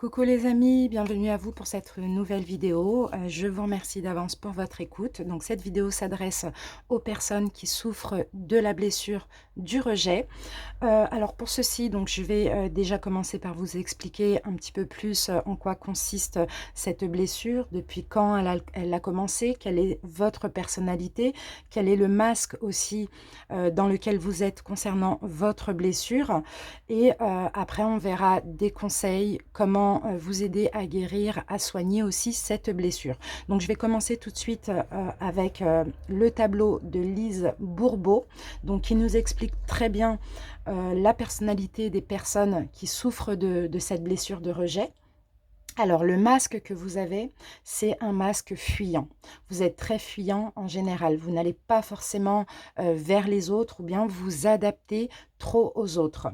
Coucou les amis, bienvenue à vous pour cette nouvelle vidéo. Je vous remercie d'avance pour votre écoute. Donc cette vidéo s'adresse aux personnes qui souffrent de la blessure du rejet. Alors pour ceci, donc je vais déjà commencer par vous expliquer un petit peu plus en quoi consiste cette blessure, depuis quand elle a commencé, quelle est votre personnalité, quel est le masque aussi dans lequel vous êtes concernant votre blessure. Et après, on verra des conseils, comment vous aider à guérir, à soigner aussi cette blessure. Donc je vais commencer tout de suite avec le tableau de Lise Bourbeau, donc qui nous explique très bien la personnalité des personnes qui souffrent de cette blessure de rejet. Alors, le masque que vous avez, c'est un masque fuyant. Vous êtes très fuyant en général. Vous n'allez pas forcément vers les autres ou bien vous adaptez trop aux autres.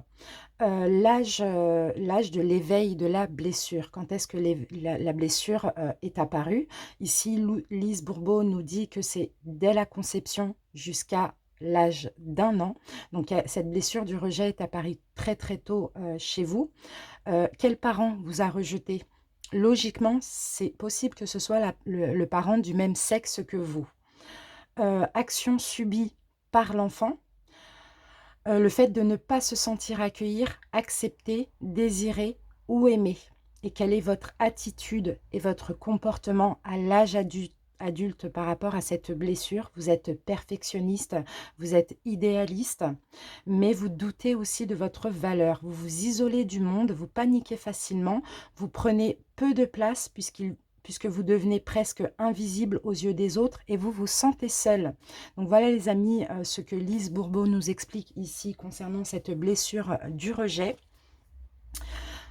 L'âge de l'éveil de la blessure. Quand est-ce que la blessure est apparue? Ici, Lise Bourbeau nous dit que c'est dès la conception jusqu'à l'âge d'1 an. Donc, cette blessure du rejet est apparue très très tôt chez vous. Quel parent vous a rejeté? Logiquement, c'est possible que ce soit le parent du même sexe que vous. Action subie par l'enfant. Le fait de ne pas se sentir accueillir, accepté, désiré ou aimé. Et quelle est votre attitude et votre comportement à l'âge adulte par rapport à cette blessure? Vous êtes perfectionniste, vous êtes idéaliste, mais vous doutez aussi de votre valeur. Vous vous isolez du monde, vous paniquez facilement, vous prenez peu de place puisque vous devenez presque invisible aux yeux des autres et vous vous sentez seul. Donc voilà les amis, ce que Lise Bourbeau nous explique ici concernant cette blessure du rejet.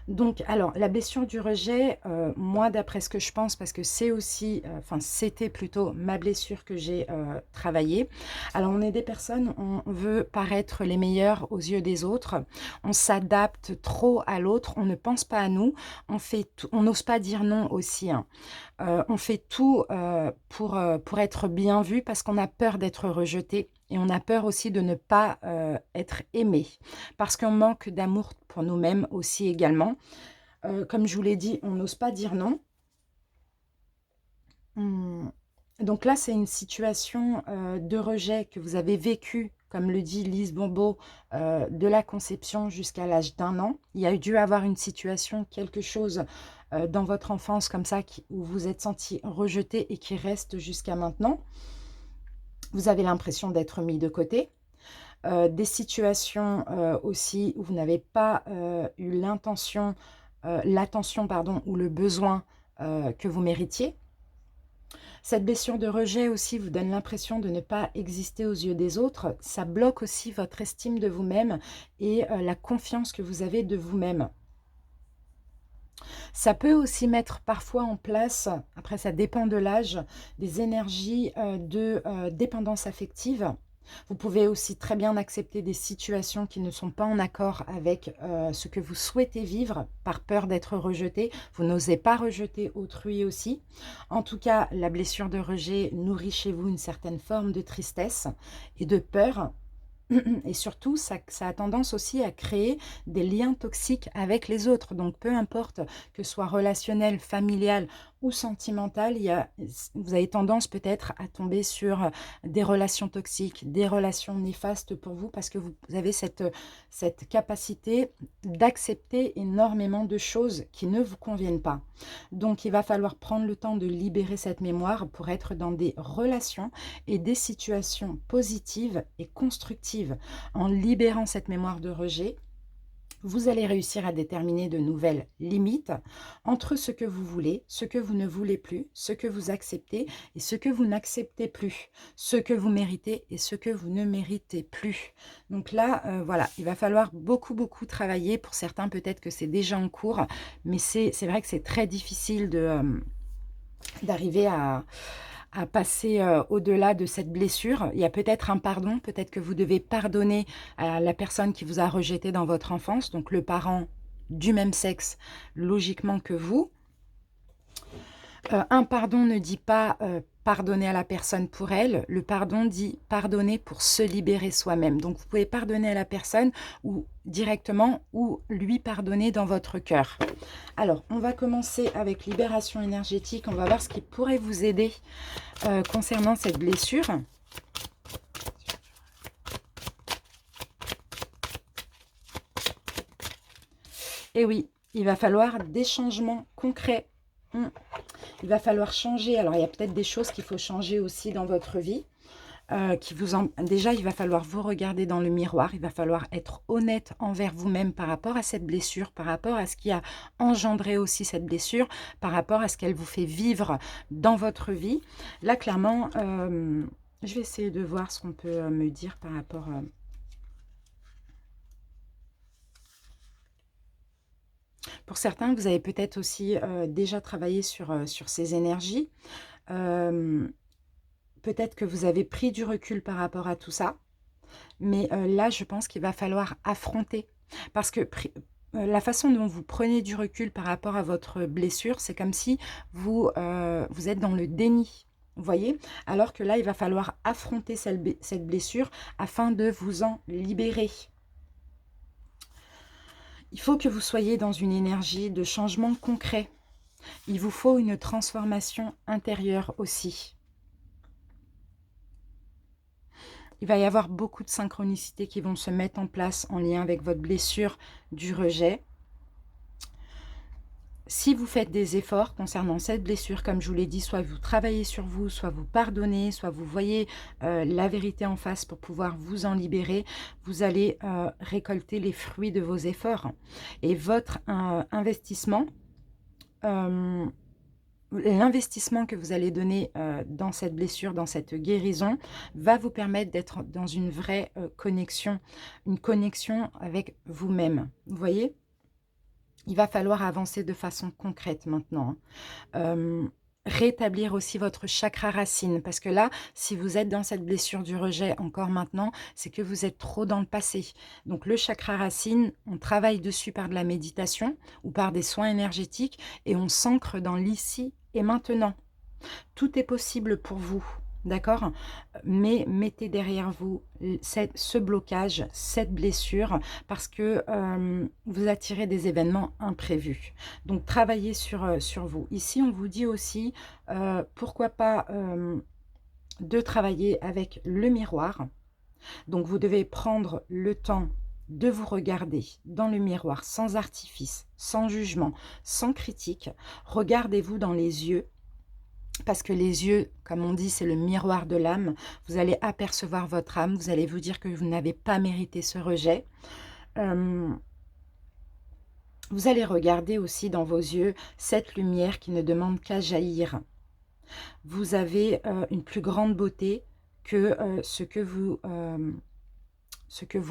Donc, alors, la blessure du rejet, moi, d'après ce que je pense, parce que c'est aussi, enfin, c'était plutôt ma blessure que j'ai travaillée. Alors, on est des personnes, on veut paraître les meilleurs aux yeux des autres, on s'adapte trop à l'autre, on ne pense pas à nous, on n'ose pas dire non aussi, hein. On fait tout pour être bien vu parce qu'on a peur d'être rejeté et on a peur aussi de ne pas être aimé parce qu'on manque d'amour pour nous-mêmes aussi également. Comme je vous l'ai dit, on n'ose pas dire non. Hum, Donc là, c'est une situation de rejet que vous avez vécue, comme le dit Lise Bourbeau, de la conception jusqu'à l'âge d'1 an. Il y a dû avoir une situation, quelque chose dans votre enfance comme ça, où vous êtes senti rejeté et qui reste jusqu'à maintenant. Vous avez l'impression d'être mis de côté. Des situations aussi où vous n'avez pas eu l'attention pardon, ou le besoin que vous méritiez. Cette blessure de rejet aussi vous donne l'impression de ne pas exister aux yeux des autres. Ça bloque aussi votre estime de vous-même et la confiance que vous avez de vous-même. Ça peut aussi mettre parfois en place, après ça dépend de l'âge, des énergies de dépendance affective. Vous pouvez aussi très bien accepter des situations qui ne sont pas en accord avec ce que vous souhaitez vivre par peur d'être rejeté. Vous n'osez pas rejeter autrui aussi. En tout cas, la blessure de rejet nourrit chez vous une certaine forme de tristesse et de peur. Et surtout, ça a tendance aussi à créer des liens toxiques avec les autres. Donc, peu importe que ce soit relationnel, familial ou sentimental, vous avez tendance peut-être à tomber sur des relations toxiques, des relations néfastes pour vous parce que vous avez cette capacité d'accepter énormément de choses qui ne vous conviennent pas. Donc, il va falloir prendre le temps de libérer cette mémoire pour être dans des relations et des situations positives et constructives. En libérant cette mémoire de rejet, vous allez réussir à déterminer de nouvelles limites entre ce que vous voulez, ce que vous ne voulez plus, ce que vous acceptez et ce que vous n'acceptez plus, ce que vous méritez et ce que vous ne méritez plus. Donc là, voilà, il va falloir beaucoup, beaucoup travailler. Pour certains, peut-être que c'est déjà en cours, mais c'est vrai que c'est très difficile d'arriver à passer au-delà de cette blessure. Il y a peut-être un pardon, peut-être que vous devez pardonner à la personne qui vous a rejeté dans votre enfance, donc le parent du même sexe, logiquement que vous. Un pardon ne dit pas pardonner à la personne pour elle. Le pardon dit pardonner pour se libérer soi-même. Donc, vous pouvez pardonner à la personne ou directement ou lui pardonner dans votre cœur. Alors, on va commencer avec libération énergétique. On va voir ce qui pourrait vous aider concernant cette blessure. Et oui, il va falloir des changements concrets. Il va falloir changer. Alors, il y a peut-être des choses qu'il faut changer aussi dans votre vie. Déjà, il va falloir vous regarder dans le miroir. Il va falloir être honnête envers vous-même par rapport à cette blessure, par rapport à ce qui a engendré aussi cette blessure, par rapport à ce qu'elle vous fait vivre dans votre vie. Là, clairement, je vais essayer de voir ce qu'on peut me dire par rapport... Pour certains, vous avez peut-être aussi déjà travaillé sur ces énergies. Peut-être que vous avez pris du recul par rapport à tout ça. Mais là, je pense qu'il va falloir affronter. Parce que la façon dont vous prenez du recul par rapport à votre blessure, c'est comme si vous êtes dans le déni. Vous voyez? Alors que là, il va falloir affronter cette blessure afin de vous en libérer. Il faut que vous soyez dans une énergie de changement concret. Il vous faut une transformation intérieure aussi. Il va y avoir beaucoup de synchronicités qui vont se mettre en place en lien avec votre blessure du rejet. Si vous faites des efforts concernant cette blessure, comme je vous l'ai dit, soit vous travaillez sur vous, soit vous pardonnez, soit vous voyez la vérité en face pour pouvoir vous en libérer, vous allez récolter les fruits de vos efforts. Et votre investissement, l'investissement que vous allez donner dans cette blessure, dans cette guérison, va vous permettre d'être dans une vraie connexion, une connexion avec vous-même. Vous voyez ? Il va falloir avancer de façon concrète maintenant. Rétablir aussi votre chakra racine. Parce que là, si vous êtes dans cette blessure du rejet encore maintenant, c'est que vous êtes trop dans le passé. Donc le chakra racine, on travaille dessus par de la méditation ou par des soins énergétiques et on s'ancre dans l'ici et maintenant. Tout est possible pour vous. D'accord? Mais mettez derrière vous ce blocage, cette blessure, parce que vous attirez des événements imprévus. Donc, travaillez sur vous. Ici, on vous dit aussi, pourquoi pas de travailler avec le miroir. Donc, vous devez prendre le temps de vous regarder dans le miroir, sans artifice, sans jugement, sans critique. Regardez-vous dans les yeux. Parce que les yeux, comme on dit, c'est le miroir de l'âme. Vous allez apercevoir votre âme. Vous allez vous dire que vous n'avez pas mérité ce rejet. Vous allez regarder aussi dans vos yeux cette lumière qui ne demande qu'à jaillir. Vous avez une plus grande beauté que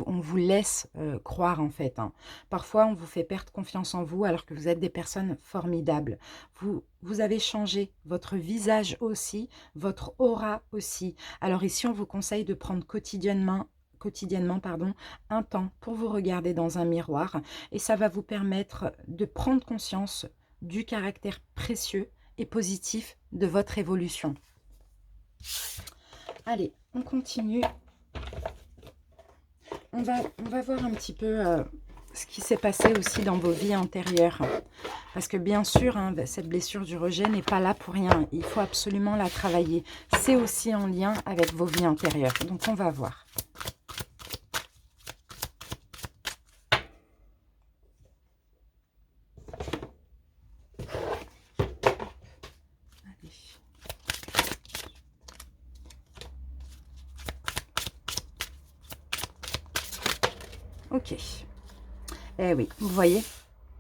on vous laisse croire en fait. Parfois, on vous fait perdre confiance en vous alors que vous êtes des personnes formidables. Vous avez changé votre visage aussi, votre aura aussi. Alors ici, on vous conseille de prendre quotidiennement un temps pour vous regarder dans un miroir et ça va vous permettre de prendre conscience du caractère précieux et positif de votre évolution. Allez, on continue. On va voir un petit peu ce qui s'est passé aussi dans vos vies antérieures. Parce que bien sûr, cette blessure du rejet n'est pas là pour rien. Il faut absolument la travailler. C'est aussi en lien avec vos vies antérieures. Donc, on va voir. Ok. Eh oui, vous voyez,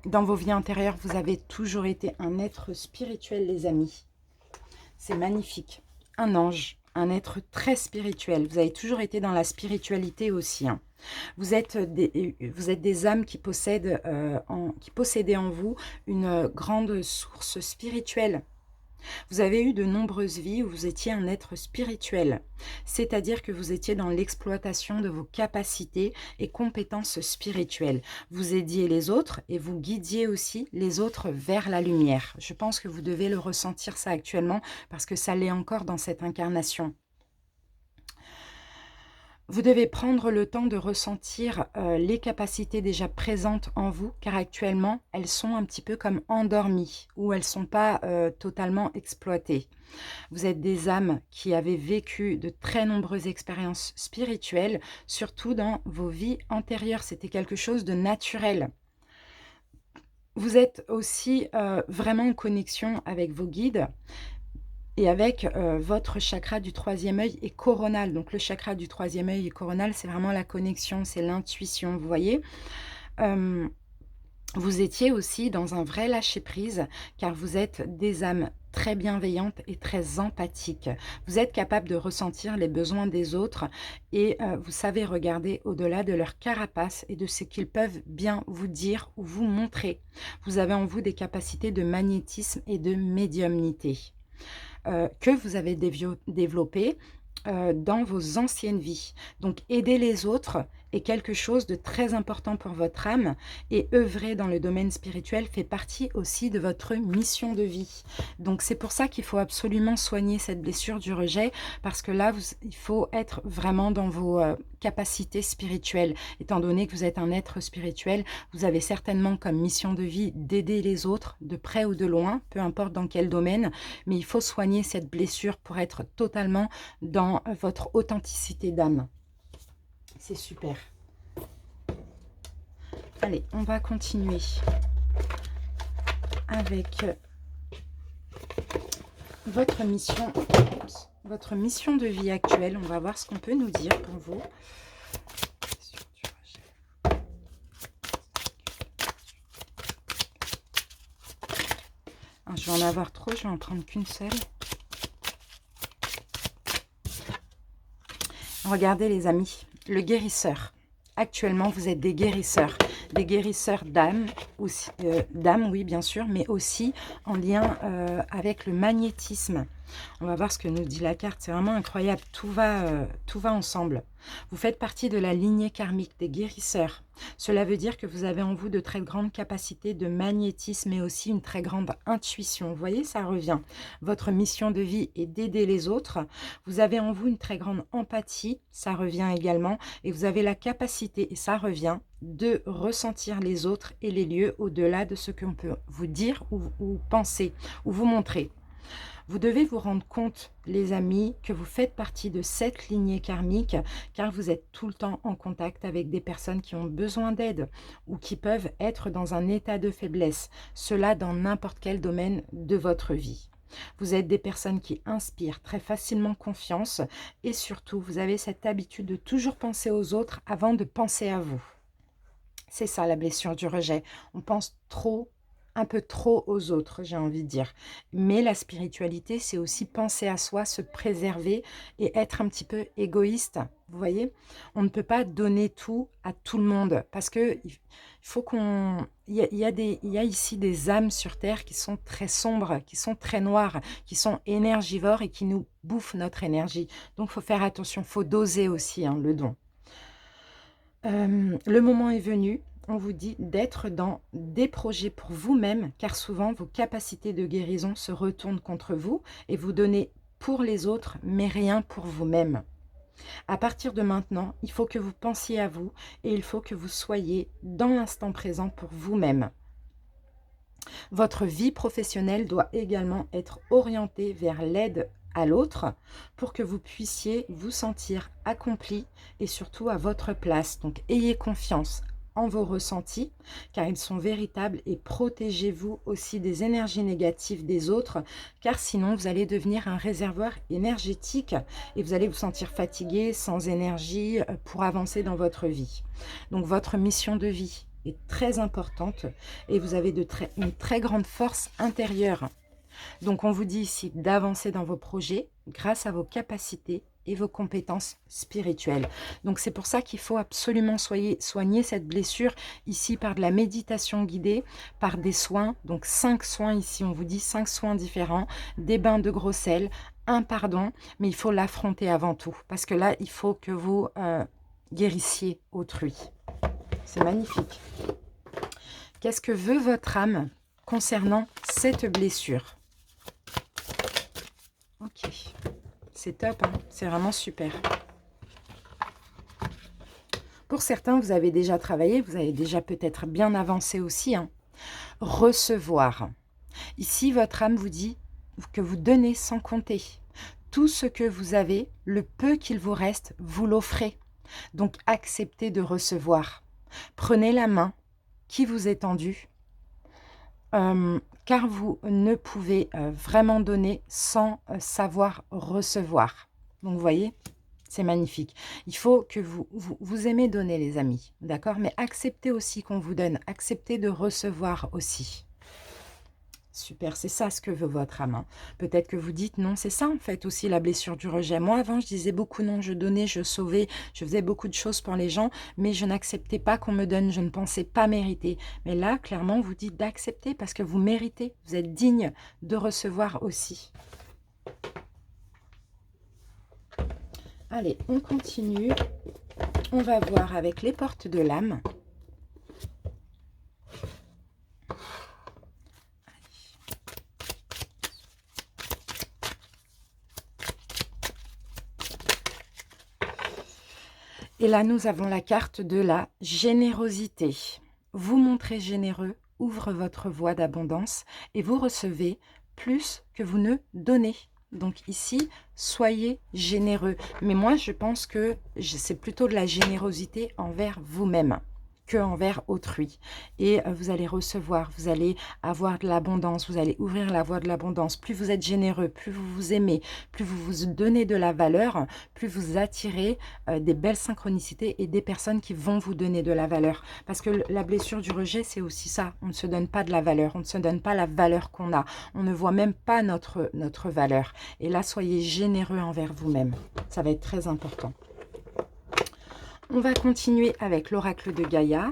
dans vos vies antérieures, vous avez toujours été un être spirituel, les amis. C'est magnifique. Un ange, un être très spirituel. Vous avez toujours été dans la spiritualité aussi. Vous êtes des âmes qui possédaient en vous une grande source spirituelle. Vous avez eu de nombreuses vies où vous étiez un être spirituel, c'est-à-dire que vous étiez dans l'exploitation de vos capacités et compétences spirituelles. Vous aidiez les autres et vous guidiez aussi les autres vers la lumière. Je pense que vous devez le ressentir ça actuellement parce que ça l'est encore dans cette incarnation. Vous devez prendre le temps de ressentir les capacités déjà présentes en vous, car actuellement, elles sont un petit peu comme endormies ou elles ne sont pas totalement exploitées. Vous êtes des âmes qui avaient vécu de très nombreuses expériences spirituelles, surtout dans vos vies antérieures. C'était quelque chose de naturel. Vous êtes aussi vraiment en connexion avec vos guides et avec votre chakra du troisième œil et coronal. Donc le chakra du troisième œil et coronal, c'est vraiment la connexion, c'est l'intuition, vous voyez. Euh, Vous étiez aussi dans un vrai lâcher-prise, car vous êtes des âmes très bienveillantes et très empathiques. Vous êtes capable de ressentir les besoins des autres et vous savez regarder au-delà de leur carapace et de ce qu'ils peuvent bien vous dire ou vous montrer. Vous avez en vous des capacités de magnétisme et de médiumnité que vous avez développées dans vos anciennes vies. Donc aider les autres est quelque chose de très important pour votre âme et œuvrer dans le domaine spirituel fait partie aussi de votre mission de vie. Donc c'est pour ça qu'il faut absolument soigner cette blessure du rejet parce que là, il faut être vraiment dans vos capacités spirituelles. Étant donné que vous êtes un être spirituel, vous avez certainement comme mission de vie d'aider les autres de près ou de loin, peu importe dans quel domaine, mais il faut soigner cette blessure pour être totalement dans votre authenticité d'âme. C'est super. Allez, on va continuer avec votre mission de vie actuelle. On va voir ce qu'on peut nous dire pour vous. Alors, je vais en avoir trop, je vais en prendre qu'une seule. Regardez les amis, le guérisseur. Actuellement, vous êtes des guérisseurs d'âme, oui bien sûr, mais aussi en lien avec le magnétisme. On va voir ce que nous dit la carte, c'est vraiment incroyable, tout va ensemble. Vous faites partie de la lignée karmique des guérisseurs. Cela veut dire que vous avez en vous de très grandes capacités de magnétisme et aussi une très grande intuition. Vous voyez, ça revient. Votre mission de vie est d'aider les autres. Vous avez en vous une très grande empathie, ça revient également. Et vous avez la capacité, et ça revient, de ressentir les autres et les lieux au-delà de ce qu'on peut vous dire ou penser ou vous montrer. Vous devez vous rendre compte, les amis, que vous faites partie de cette lignée karmique, car vous êtes tout le temps en contact avec des personnes qui ont besoin d'aide ou qui peuvent être dans un état de faiblesse, cela dans n'importe quel domaine de votre vie. Vous êtes des personnes qui inspirent très facilement confiance et surtout, vous avez cette habitude de toujours penser aux autres avant de penser à vous. C'est ça la blessure du rejet. On pense trop, un peu trop aux autres, j'ai envie de dire. Mais la spiritualité, c'est aussi penser à soi, se préserver et être un petit peu égoïste. Vous voyez, on ne peut pas donner tout à tout le monde parce que il faut qu'on... Il y a ici des âmes sur Terre qui sont très sombres, qui sont très noires, qui sont énergivores et qui nous bouffent notre énergie. Donc, il faut faire attention, il faut doser aussi le don. Le moment est venu, on vous dit d'être dans des projets pour vous-même, car souvent vos capacités de guérison se retournent contre vous et vous donnez pour les autres, mais rien pour vous-même. À partir de maintenant, il faut que vous pensiez à vous et il faut que vous soyez dans l'instant présent pour vous-même. Votre vie professionnelle doit également être orientée vers l'aide à l'autre pour que vous puissiez vous sentir accompli et surtout à votre place. Donc, ayez confiance en vos ressentis car ils sont véritables et protégez-vous aussi des énergies négatives des autres car sinon vous allez devenir un réservoir énergétique et vous allez vous sentir fatigué, sans énergie pour avancer dans votre vie. Donc, votre mission de vie est très importante et vous avez une très grande force intérieure. Donc on vous dit ici d'avancer dans vos projets grâce à vos capacités et vos compétences spirituelles. Donc c'est pour ça qu'il faut absolument soigner cette blessure ici par de la méditation guidée, par des soins, donc 5 soins ici, on vous dit 5 soins différents, des bains de gros sel, un pardon, mais il faut l'affronter avant tout, parce que là, il faut que vous guérissiez autrui. C'est magnifique. Qu'est-ce que veut votre âme concernant cette blessure? Ok, c'est top, hein, c'est vraiment super. Pour certains, vous avez déjà travaillé, vous avez déjà peut-être bien avancé aussi. Hein. Recevoir. Ici, votre âme vous dit que vous donnez sans compter. Tout ce que vous avez, le peu qu'il vous reste, vous l'offrez. Donc, acceptez de recevoir. Prenez la main qui vous est tendue, car vous ne pouvez vraiment donner sans savoir recevoir. Donc, vous voyez, c'est magnifique. Il faut que vous aimez donner, les amis, d'accord? Mais acceptez aussi qu'on vous donne. Acceptez de recevoir aussi. Super, c'est ça ce que veut votre âme. Hein. Peut-être que vous dites non, c'est ça en fait aussi la blessure du rejet. Moi avant je disais beaucoup non, je donnais, je sauvais, je faisais beaucoup de choses pour les gens, mais je n'acceptais pas qu'on me donne, je ne pensais pas mériter. Mais là, clairement, vous dites d'accepter parce que vous méritez, vous êtes digne de recevoir aussi. Allez, on continue. On va voir avec les portes de l'âme. Et là, nous avons la carte de la générosité. Vous montrez généreux, ouvre votre voie d'abondance et vous recevez plus que vous ne donnez. Donc ici, soyez généreux. Mais moi, je pense que c'est plutôt de la générosité envers vous-même que envers autrui. Et vous allez recevoir, vous allez avoir de l'abondance, vous allez ouvrir la voie de l'abondance. Plus vous êtes généreux, plus vous vous aimez, plus vous vous donnez de la valeur, plus vous attirez des belles synchronicités et des personnes qui vont vous donner de la valeur. Parce que la blessure du rejet, c'est aussi ça. On ne se donne pas de la valeur, on ne se donne pas la valeur qu'on a. On ne voit même pas notre valeur. Et là, soyez généreux envers vous-même. Ça va être très important. On va continuer avec l'oracle de Gaïa.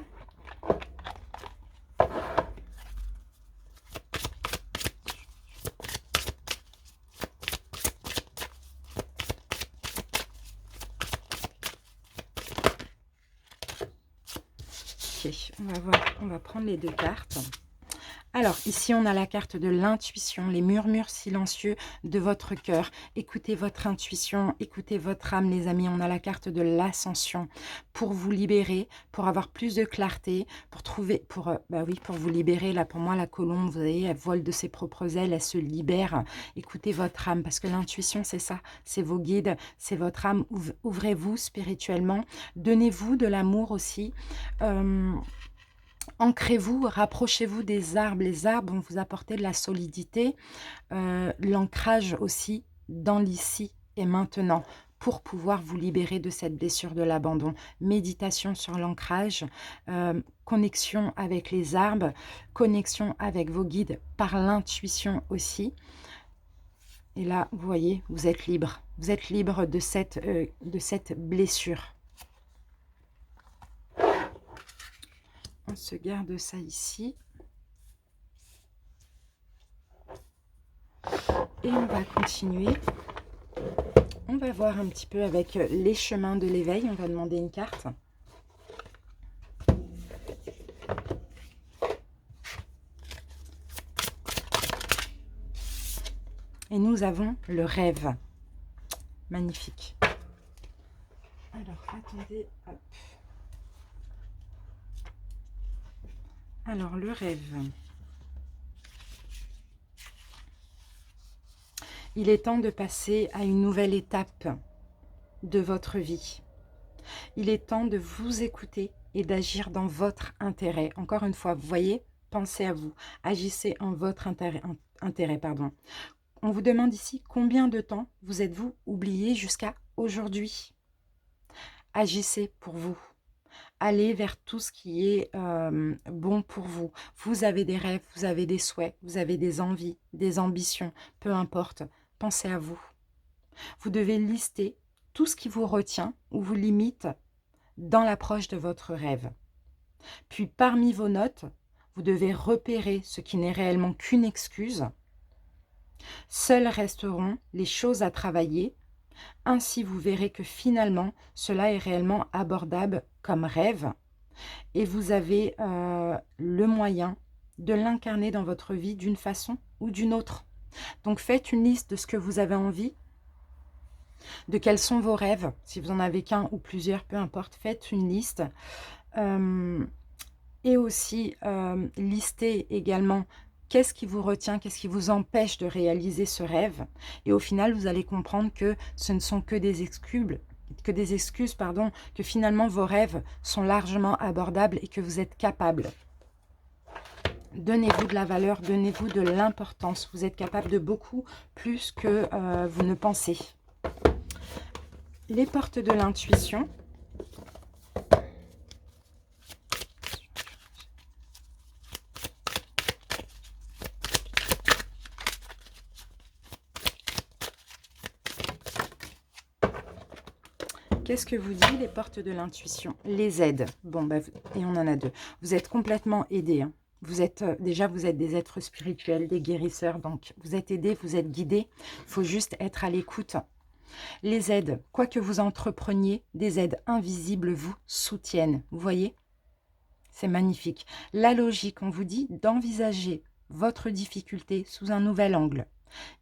Ok, on va prendre les 2 cartes. Alors, ici, on a la carte de l'intuition, les murmures silencieux de votre cœur. Écoutez votre intuition, écoutez votre âme, les amis. On a la carte de l'ascension pour vous libérer, pour avoir plus de clarté, pour trouver, pour vous libérer. Là, pour moi, la colombe, vous voyez, elle vole de ses propres ailes, elle se libère. Écoutez votre âme, parce que l'intuition, c'est ça, c'est vos guides, c'est votre âme. Ouvrez-vous spirituellement, donnez-vous de l'amour aussi. Ancrez-vous, rapprochez-vous des arbres. Les arbres vont vous apporter de la solidité, l'ancrage aussi dans l'ici et maintenant pour pouvoir vous libérer de cette blessure de l'abandon. Méditation sur l'ancrage, connexion avec les arbres, connexion avec vos guides par l'intuition aussi. Et là, vous voyez, vous êtes libre. Vous êtes libre de cette blessure. On se garde ça ici. Et on va continuer. On va voir un petit peu avec les chemins de l'éveil. On va demander une carte. Et nous avons le rêve. Magnifique. Alors, attendez. Hop. Alors, le rêve. Il est temps de passer à une nouvelle étape de votre vie. Il est temps de vous écouter et d'agir dans votre intérêt. Encore une fois, vous voyez, pensez à vous. Agissez en votre intérêt, pardon. On vous demande ici combien de temps vous êtes-vous oublié jusqu'à aujourd'hui. Agissez pour vous. Allez vers tout ce qui est bon pour vous. Vous avez des rêves, vous avez des souhaits, vous avez des envies, des ambitions, peu importe. Pensez à vous. Vous devez lister tout ce qui vous retient ou vous limite dans l'approche de votre rêve. Puis parmi vos notes, vous devez repérer ce qui n'est réellement qu'une excuse. Seules resteront les choses à travailler. Ainsi, vous verrez que finalement, cela est réellement abordable comme rêve. Et vous avez le moyen de l'incarner dans votre vie d'une façon ou d'une autre. Donc faites une liste de ce que vous avez envie, de quels sont vos rêves, si vous en avez qu'un ou plusieurs, peu importe, faites une liste. Et aussi, listez également qu'est-ce qui vous retient, qu'est-ce qui vous empêche de réaliser ce rêve. Et au final, vous allez comprendre que ce ne sont que des excuses, que finalement vos rêves sont largement abordables et que vous êtes capable. Donnez-vous de la valeur, donnez-vous de l'importance. Vous êtes capable de beaucoup plus que vous ne pensez. Les portes de l'intuition. Qu'est-ce que vous dit les portes de l'intuition? Les aides. Bon, bah, et on en a deux. Vous êtes complètement aidés. Hein. Vous êtes déjà, vous êtes des êtres spirituels, des guérisseurs. Donc, vous êtes aidés, vous êtes guidés. Il faut juste être à l'écoute. Les aides, quoi que vous entrepreniez, des aides invisibles vous soutiennent. Vous voyez? C'est magnifique. La logique, on vous dit d'envisager votre difficulté sous un nouvel angle.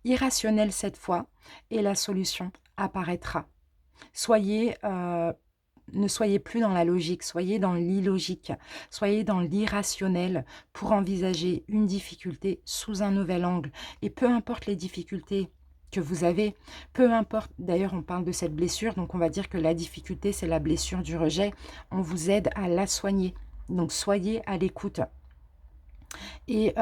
Irrationnel cette fois, et la solution apparaîtra. Ne soyez plus dans la logique, soyez dans l'illogique, soyez dans l'irrationnel pour envisager une difficulté sous un nouvel angle. Et peu importe les difficultés que vous avez, peu importe, d'ailleurs on parle de cette blessure, donc on va dire que la difficulté c'est la blessure du rejet, on vous aide à la soigner. Donc soyez à l'écoute. Et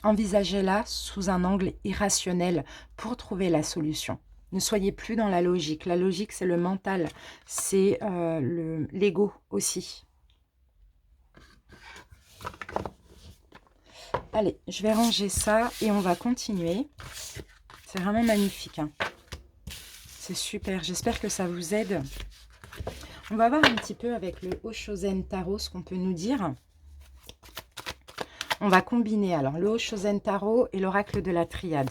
envisagez-la sous un angle irrationnel pour trouver la solution. Ne soyez plus dans la logique. La logique, c'est le mental. C'est l'ego aussi. Allez, je vais ranger ça et on va continuer. C'est vraiment magnifique. Hein. C'est super. J'espère que ça vous aide. On va voir un petit peu avec le Oshozen Tarot ce qu'on peut nous dire. On va combiner alors le Oshozen Tarot et l'oracle de la Triade.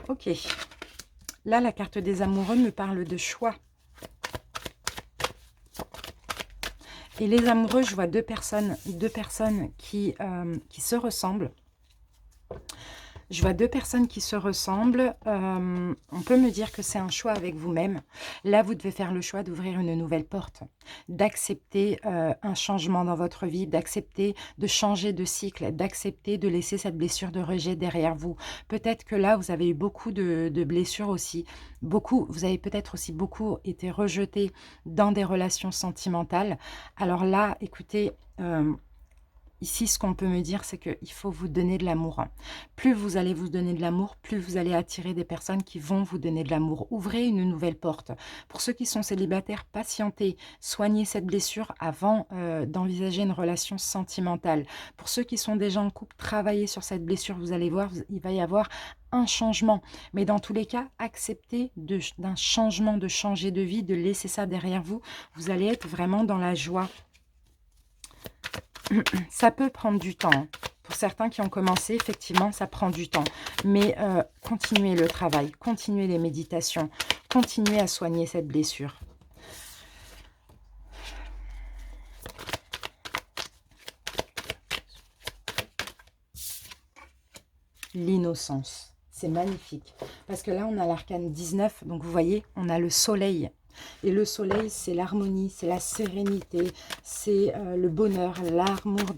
Ok, là la carte des amoureux me parle de choix. Et les amoureux, je vois deux personnes qui se ressemblent. Je vois deux personnes qui se ressemblent. On peut me dire que c'est un choix avec vous-même. Là, vous devez faire le choix d'ouvrir une nouvelle porte, d'accepter un changement dans votre vie, d'accepter de changer de cycle, d'accepter de laisser cette blessure de rejet derrière vous. Peut-être que là, vous avez eu beaucoup de blessures aussi. Vous avez peut-être aussi beaucoup été rejeté dans des relations sentimentales. Alors là, écoutez... ici, ce qu'on peut me dire, c'est qu'il faut vous donner de l'amour. Plus vous allez vous donner de l'amour, plus vous allez attirer des personnes qui vont vous donner de l'amour. Ouvrez une nouvelle porte. Pour ceux qui sont célibataires, patientez. Soignez cette blessure avant d'envisager une relation sentimentale. Pour ceux qui sont déjà en couple, travaillez sur cette blessure. Vous allez voir, il va y avoir un changement. Mais dans tous les cas, acceptez d'un changement, de changer de vie, de laisser ça derrière vous. Vous allez être vraiment dans la joie. Ça peut prendre du temps. Pour certains qui ont commencé, effectivement, ça prend du temps. Mais continuez le travail, continuez les méditations, continuez à soigner cette blessure. L'innocence, c'est magnifique. Parce que là, on a l'arcane 19, donc vous voyez, on a le soleil. Et le soleil, c'est l'harmonie, c'est la sérénité, c'est le bonheur,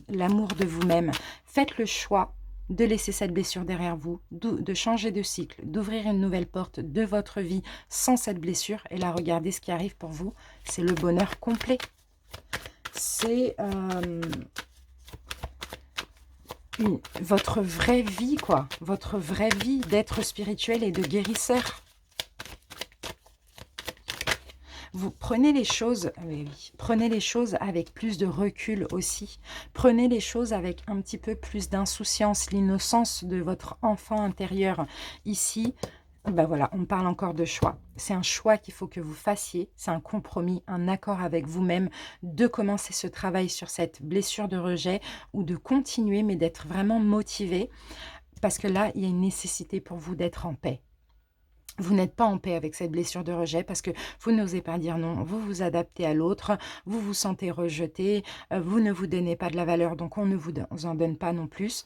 l'amour de vous-même. Faites le choix de laisser cette blessure derrière vous, de changer de cycle, d'ouvrir une nouvelle porte de votre vie sans cette blessure. Et là, regardez ce qui arrive pour vous. C'est le bonheur complet. C'est votre vraie vie, quoi. Votre vraie vie d'être spirituel et de guérisseur. Vous prenez les choses, oui, oui, prenez les choses avec plus de recul aussi. Prenez les choses avec un petit peu plus d'insouciance, l'innocence de votre enfant intérieur. Ici, ben voilà, on parle encore de choix. C'est un choix qu'il faut que vous fassiez. C'est un compromis, un accord avec vous-même de commencer ce travail sur cette blessure de rejet ou de continuer, mais d'être vraiment motivé. Parce que là, il y a une nécessité pour vous d'être en paix. Vous n'êtes pas en paix avec cette blessure de rejet parce que vous n'osez pas dire non, vous vous adaptez à l'autre, vous vous sentez rejeté, vous ne vous donnez pas de la valeur, donc on ne vous en donne pas non plus,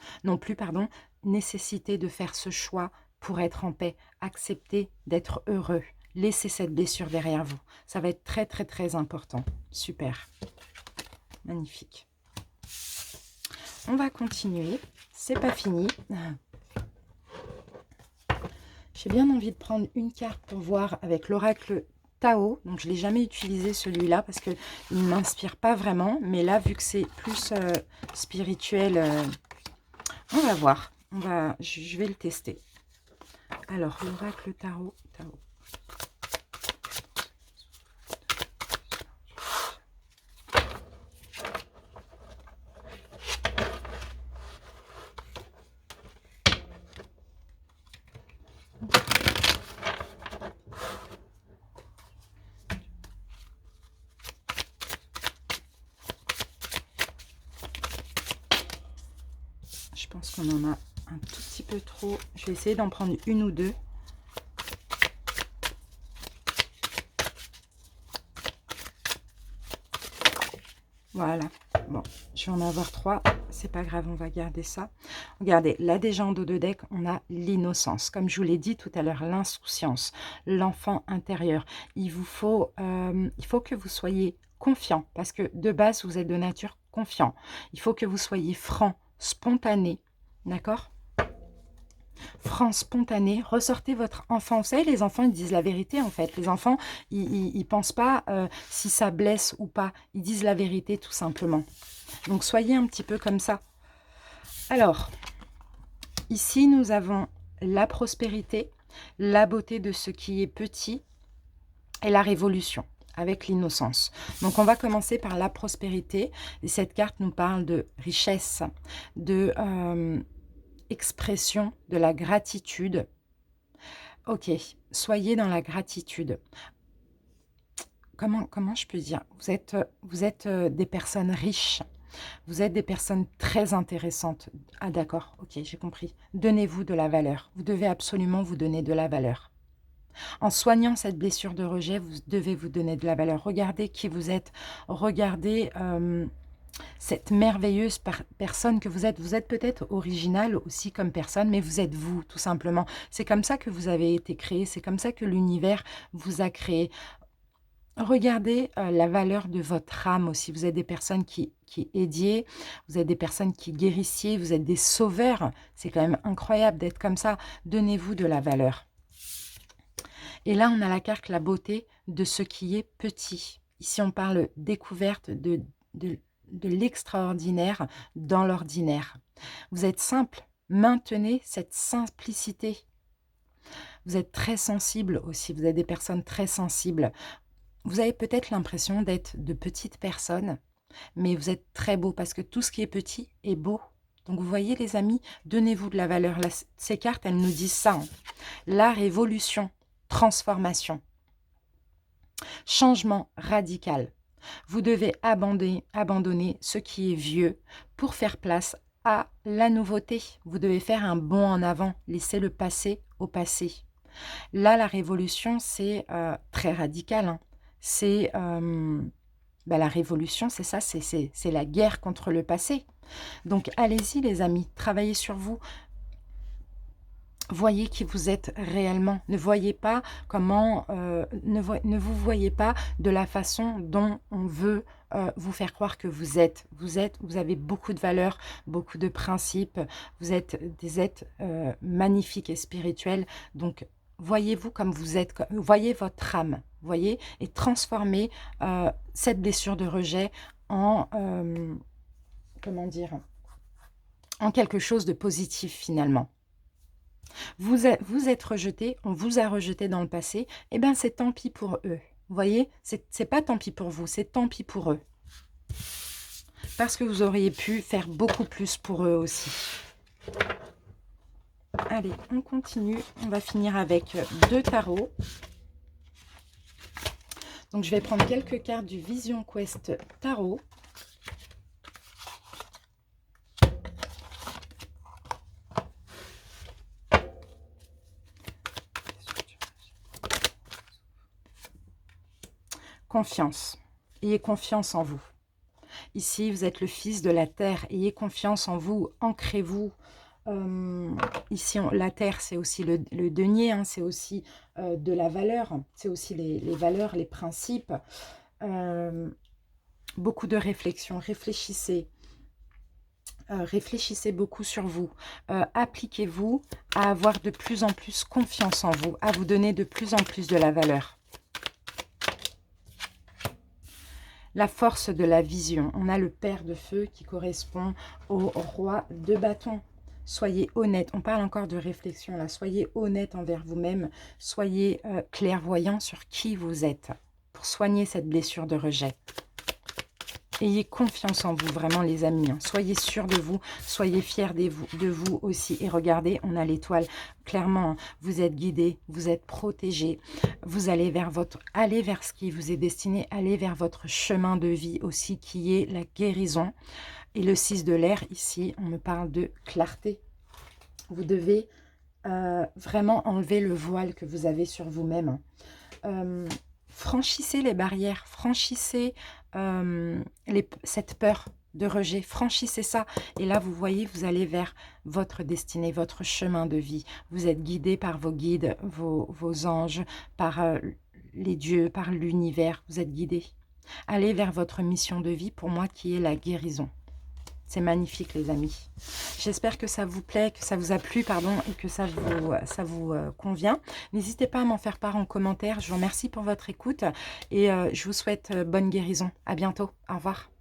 pardon. Nécessité de faire ce choix pour être en paix, accepter d'être heureux, laissez cette blessure derrière vous. Ça va être très très très important. Super, magnifique. On va continuer, c'est pas fini. J'ai bien envie de prendre une carte pour voir avec l'oracle Tao. Donc, je ne l'ai jamais utilisé celui-là parce qu'il ne m'inspire pas vraiment. Mais là, vu que c'est plus spirituel, on va voir. Je vais le tester. Alors, l'oracle Tao. Je pense qu'on en a un tout petit peu trop. Je vais essayer d'en prendre une ou deux. Voilà. Bon, je vais en avoir 3. C'est pas grave, on va garder ça. Regardez, là déjà en dos de deck, on a l'innocence. Comme je vous l'ai dit tout à l'heure, l'insouciance, l'enfant intérieur. Il faut que vous soyez confiant parce que de base, vous êtes de nature confiant. Il faut que vous soyez franc, spontané. D'accord ? Franc, spontané, ressortez votre enfant. Vous savez, les enfants, ils disent la vérité, en fait. Les enfants, ils pensent pas si ça blesse ou pas. Ils disent la vérité, tout simplement. Donc, soyez un petit peu comme ça. Alors, ici, nous avons la prospérité, la beauté de ce qui est petit et la révolution avec l'innocence. Donc, on va commencer par la prospérité. Et cette carte nous parle de richesse, de... expression de la gratitude. Ok, soyez dans la gratitude. Comment je peux dire? Vous êtes des personnes riches. Vous êtes des personnes très intéressantes. Ah d'accord, ok, j'ai compris. Donnez-vous de la valeur. Vous devez absolument vous donner de la valeur. En soignant cette blessure de rejet, vous devez vous donner de la valeur. Regardez qui vous êtes. Regardez... cette merveilleuse personne que vous êtes. Vous êtes peut-être original aussi comme personne, mais vous êtes vous, tout simplement. C'est comme ça que vous avez été créé, c'est comme ça que l'univers vous a créé. Regardez la valeur de votre âme aussi. Vous êtes des personnes qui aidiez, vous êtes des personnes qui guérissiez, vous êtes des sauveurs. C'est quand même incroyable d'être comme ça. Donnez-vous de la valeur. Et là, on a la carte, la beauté de ce qui est petit. Ici, on parle découverte de l'extraordinaire dans l'ordinaire. Vous êtes simple, maintenez cette simplicité. Vous êtes très sensible aussi, vous êtes des personnes très sensibles. Vous avez peut-être l'impression d'être de petites personnes, mais vous êtes très beau parce que tout ce qui est petit est beau. Donc vous voyez les amis, donnez-vous de la valeur. Là, ces cartes, elles nous disent ça. Hein. La révolution, transformation, changement radical. Vous devez abandonner ce qui est vieux pour faire place à la nouveauté. Vous devez faire un bond en avant, laisser le passé au passé. Là, la révolution, c'est très radical. Hein. C'est la révolution, c'est ça, c'est la guerre contre le passé. Donc, allez-y les amis, travaillez sur vous. Voyez qui vous êtes réellement. Ne voyez pas comment, ne vous voyez pas de la façon dont on veut vous faire croire que vous êtes. Vous avez beaucoup de valeurs, beaucoup de principes. Vous êtes des êtres magnifiques et spirituels. Donc, voyez-vous comme vous êtes. Voyez votre âme. Voyez et transformez cette blessure de rejet en comment dire, en quelque chose de positif finalement. Vous êtes rejeté, on vous a rejeté dans le passé, et bien c'est tant pis pour eux. Vous voyez, c'est pas tant pis pour vous, c'est tant pis pour eux. Parce que vous auriez pu faire beaucoup plus pour eux aussi. Allez, on continue. On va finir avec 2 tarots. Donc, je vais prendre quelques cartes du Vision Quest Tarot. Confiance. Ayez confiance en vous. Ici, vous êtes le fils de la terre. Ayez confiance en vous. Ancrez-vous. Ici, la terre, c'est aussi le denier. Hein, c'est aussi de la valeur. C'est aussi les valeurs, les principes. Beaucoup de réflexion. Réfléchissez. Réfléchissez beaucoup sur vous. Appliquez-vous à avoir de plus en plus confiance en vous. À vous donner de plus en plus de la valeur. La force de la vision. On a le père de feu qui correspond au roi de bâton. Soyez honnête. On parle encore de réflexion là. Soyez honnête envers vous-même. Soyez clairvoyant sur qui vous êtes pour soigner cette blessure de rejet. Ayez confiance en vous, vraiment les amis. Hein. Soyez sûrs de vous, soyez fiers de vous aussi. Et regardez, on a l'étoile. Clairement, vous êtes guidés, vous êtes protégés. Vous allez vers ce qui vous est destiné. Allez vers votre chemin de vie aussi, qui est la guérison. Et le 6 de l'air, ici, on me parle de clarté. Vous devez vraiment enlever le voile que vous avez sur vous-même. Franchissez les barrières, franchissez cette peur de rejet, franchissez ça. Et là, vous voyez, vous allez vers votre destinée, votre chemin de vie. Vous êtes guidé par vos guides, vos anges, par les dieux, par l'univers. Vous êtes guidé. Allez vers votre mission de vie, pour moi, qui est la guérison. C'est magnifique, les amis. J'espère que ça vous plaît, que ça vous a plu, pardon, et que ça vous convient. N'hésitez pas à m'en faire part en commentaire. Je vous remercie pour votre écoute et je vous souhaite bonne guérison. À bientôt. Au revoir.